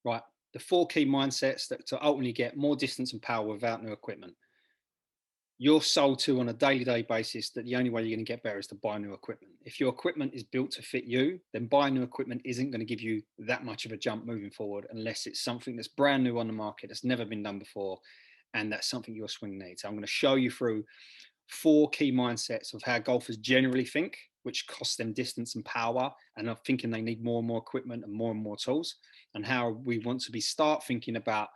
right? The four key mindsets that to ultimately get more distance and power without new equipment. You're sold to on a daily day basis that the only way you're going to get better is to buy new equipment. If your equipment is built to fit you, then buying new equipment isn't going to give you that much of a jump moving forward unless it's something that's brand new on the market that's never been done before, and that's something your swing needs. I'm going to show you through four key mindsets of how golfers generally think, which costs them distance and power, and are thinking they need more and more equipment and more tools, and how we want to start thinking about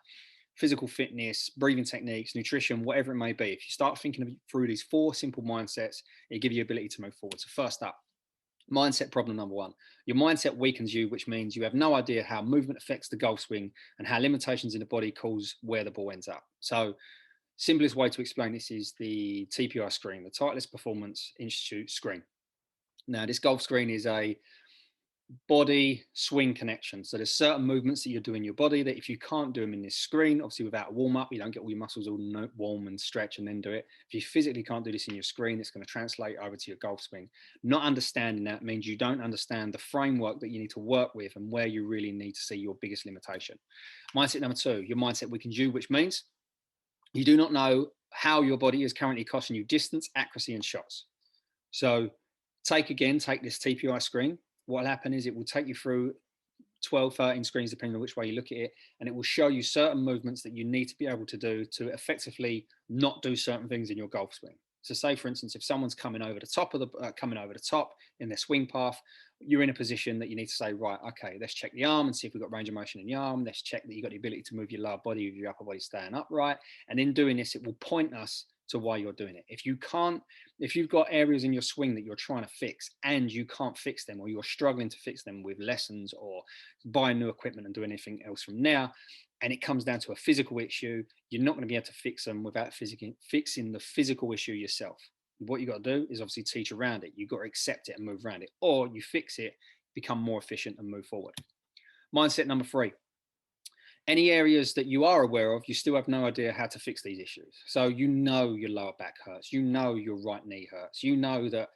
physical fitness, breathing techniques, nutrition, whatever it may be. If you start thinking through these four simple mindsets, it gives you ability to move forward. So first up, mindset problem number one. Your mindset weakens you, which means you have no idea how movement affects the golf swing and how limitations in the body cause where the ball ends up. So simplest way to explain this is the TPI screen, the Titleist Performance Institute screen. Now, this golf screen is a body swing connection. So there's certain movements that you do in your body that if you can't do them in this screen, obviously without a warm up, you don't get all your muscles all warm and stretch and then do it. If you physically can't do this in your screen, it's going to translate over to your golf swing. Not understanding that means you don't understand the framework that you need to work with and where you really need to see your biggest limitation. Mindset number two, your mindset weakens you, which means you do not know how your body is currently costing you distance, accuracy, and shots. So take this TPI screen. What will happen is it will take you through 12, 13 screens, depending on which way you look at it, and it will show you certain movements that you need to be able to do to effectively not do certain things in your golf swing. So, say for instance, if someone's coming over the top in their swing path, you're in a position that you need to say, right, okay, let's check the arm and see if we've got range of motion in the arm. Let's check that you've got the ability to move your lower body with your upper body staying upright. And in doing this, it will point us to why you're doing it. If you've got areas in your swing that you're trying to fix and you can't fix them, or you're struggling to fix them with lessons or buying new equipment and doing anything else from now, and it comes down to a physical issue, you're not going to be able to fix them without fixing the physical issue yourself. What you got to do is obviously teach around it. You've got to accept it and move around it, or you fix it, become more efficient and move forward. Mindset number three, any areas that you are aware of, you still have no idea how to fix these issues. So you know your lower back hurts, you know your right knee hurts, you know that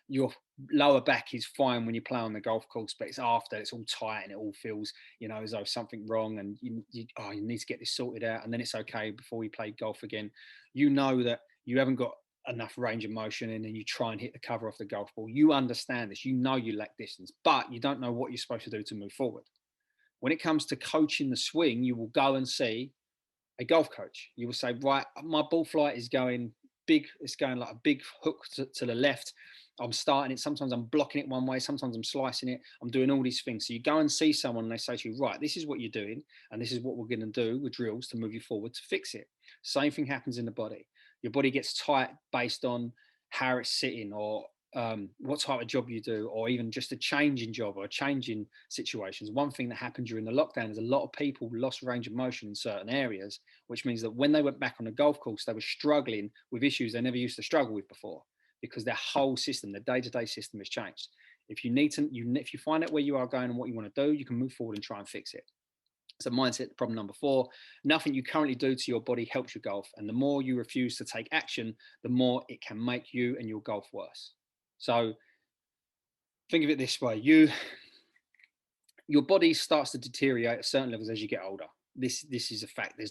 your lower back is fine when you play on the golf course, but it's after it's all tight and it all feels, as though something wrong, and you need to get this sorted out, and then it's okay before we play golf again. You know that you haven't got enough range of motion, and then you try and hit the cover off the golf ball. You understand this, you know you lack distance, but you don't know what you're supposed to do to move forward. When it comes to coaching the swing, you will go and see a golf coach. You will say, right, my ball flight is going big. It's going like a big hook to the left. I'm starting it. Sometimes I'm blocking it one way. Sometimes I'm slicing it. I'm doing all these things. So you go and see someone and they say to you, right, this is what you're doing. And this is what we're going to do with drills to move you forward to fix it. Same thing happens in the body. Your body gets tight based on how it's sitting, or what type of job you do, or even just a change in job or a change in situations. One thing that happened during the lockdown is a lot of people lost range of motion in certain areas, which means that when they went back on the golf course, they were struggling with issues they never used to struggle with before, because their whole system, their day-to-day system has changed. If you find out where you are going and what you want to do, you can move forward and try and fix it. So mindset problem number four, nothing you currently do to your body helps your golf. And the more you refuse to take action, the more it can make you and your golf worse. So think of it this way: your body starts to deteriorate at certain levels as you get older. This is a fact.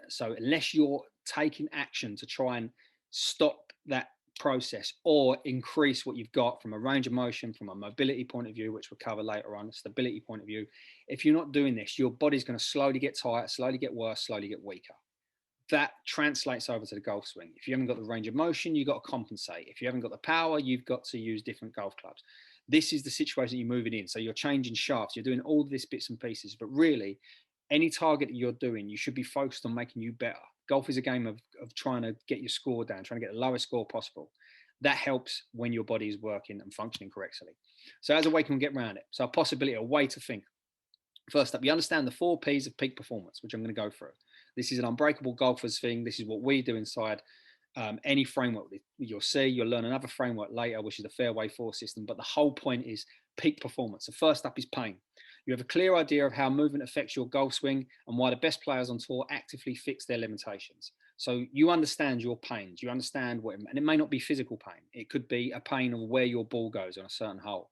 So unless you're taking action to try and stop that process or increase what you've got from a range of motion, from a mobility point of view, which we'll cover later on, a stability point of view, if you're not doing this, your body's going to slowly get tired, slowly get worse, slowly get weaker. That translates over to the golf swing. If you haven't got the range of motion, you've got to compensate. If you haven't got the power, you've got to use different golf clubs. This is the situation you're moving in. So you're changing shafts, you're doing all this bits and pieces, but really any target that you're doing, you should be focused on making you better. Golf is a game of trying to get your score down, trying to get the lowest score possible. That helps when your body is working and functioning correctly. So as a way can get around it. So a possibility, a way to think. First up, you understand the 4 Ps of peak performance, which I'm going to go through. This is an unbreakable golfers thing. This is what we do inside any framework you'll see. You'll learn another framework later, which is the fairway 4 system. But the whole point is peak performance. So first up is pain. You have a clear idea of how movement affects your golf swing and why the best players on tour actively fix their limitations. So you understand your pains. You understand and it may not be physical pain. It could be a pain of where your ball goes on a certain hole.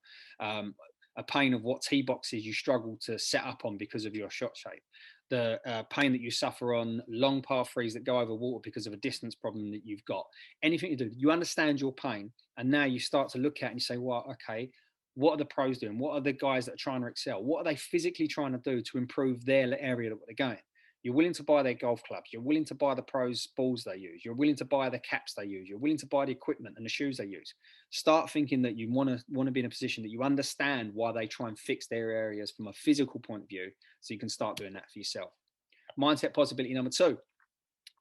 a pain of what tee boxes you struggle to set up on because of your shot shape, the pain that you suffer on long par threes that go over water because of a distance problem that you've got. Anything you do, you understand your pain, and now you start to look at it and you say, well, okay, what are the pros doing? What are the guys that are trying to excel? What are they physically trying to do to improve their area that they're going? You're willing to buy their golf clubs. You're willing to buy the pros balls they use. You're willing to buy the caps they use. You're willing to buy the equipment and the shoes they use. Start thinking that you want to be in a position that you understand why they try and fix their areas from a physical point of view, so you can start doing that for yourself. Mindset possibility number 2.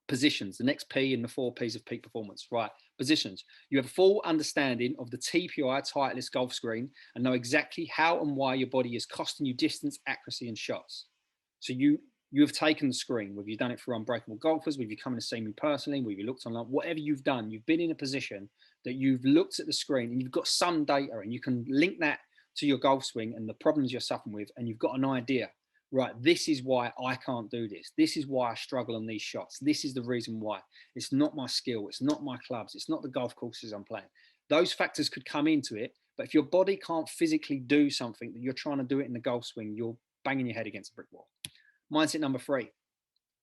Positions, the next P in the 4 P's of peak performance. Right, positions. You have a full understanding of the TPI, Titleist golf screen, and know exactly how and why your body is costing you distance, accuracy, and shots. So you have taken the screen, whether you've done it for Unbreakable Golfers, whether you come and see me personally, whether you looked online, whatever you've done, you've been in a position that you've looked at the screen and you've got some data, and you can link that to your golf swing and the problems you're suffering with, and you've got an idea. Right, this is why I can't do this. This is why I struggle on these shots. This is the reason why. It's not my skill. It's not my clubs. It's not the golf courses I'm playing. Those factors could come into it, but if your body can't physically do something that you're trying to do it in the golf swing, you're banging your head against a brick wall. Mindset number 3,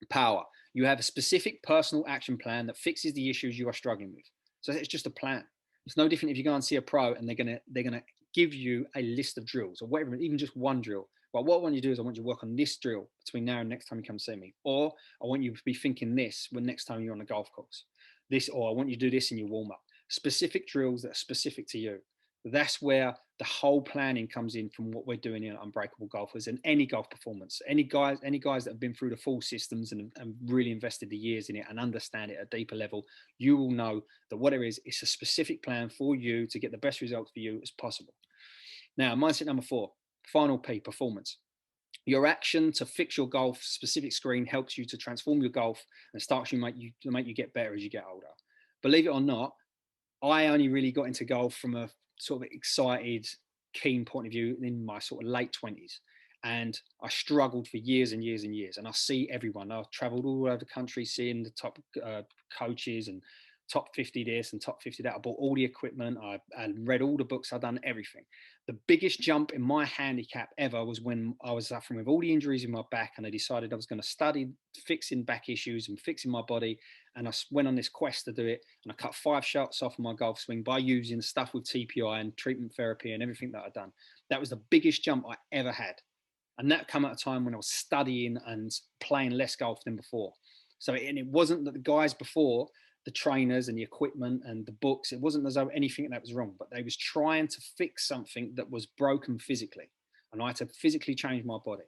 power. You have a specific personal action plan that fixes the issues you are struggling with. So it's just a plan. It's no different if you go and see a pro and they're gonna give you a list of drills or whatever, even just one drill. Well, what I want you to do is I want you to work on this drill between now and next time you come see me. Or I want you to be thinking this when next time you're on a golf course. This, or I want you to do this in your warm up. Specific drills that are specific to you. That's where the whole planning comes in from what we're doing in Unbreakable Golfers and any golf performance. Any guys that have been through the full systems and really invested the years in it and understand it at a deeper level, you will know that what it is, it's a specific plan for you to get the best results for you as possible. Now, mindset number 4, final P, performance. Your action to fix your golf specific screen helps you to transform your golf and starts to make you get better as you get older. Believe it or not, I only really got into golf from a sort of excited, keen point of view in my sort of late 20s. And I struggled for years and years and years. And I see everyone. I've traveled all over the country seeing the top coaches and top 50 this and top 50 that. I bought all the equipment. I read all the books. I've done everything. The biggest jump in my handicap ever was when I was suffering with all the injuries in my back, and I decided I was going to study fixing back issues and fixing my body. And I went on this quest to do it. And I cut 5 shots off my golf swing by using stuff with TPI and treatment therapy and everything that I'd done. That was the biggest jump I ever had. And that came at a time when I was studying and playing less golf than before. So, and it wasn't that the guys before, the trainers and the equipment and the books, it wasn't as though anything that was wrong, but they was trying to fix something that was broken physically. And I had to physically change my body.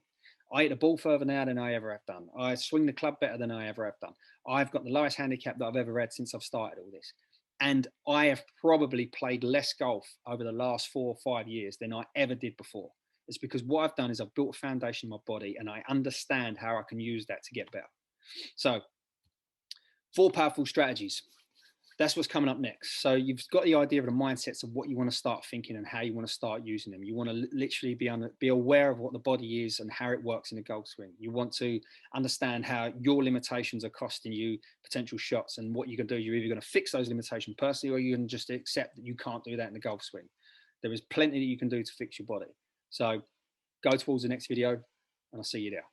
I hit the ball further now than I ever have done. I swing the club better than I ever have done. I've got the lowest handicap that I've ever had since I've started all this. And I have probably played less golf over the last 4 or 5 years than I ever did before. It's because what I've done is I've built a foundation in my body and I understand how I can use that to get better. So 4 powerful strategies. That's what's coming up next. So you've got the idea of the mindsets of what you want to start thinking and how you want to start using them. You want to literally be aware of what the body is and how it works in a golf swing. You want to understand how your limitations are costing you potential shots and what you can do. You're either going to fix those limitations personally, or you can just accept that you can't do that in the golf swing. There is plenty that you can do to fix your body. So go towards the next video and I'll see you there.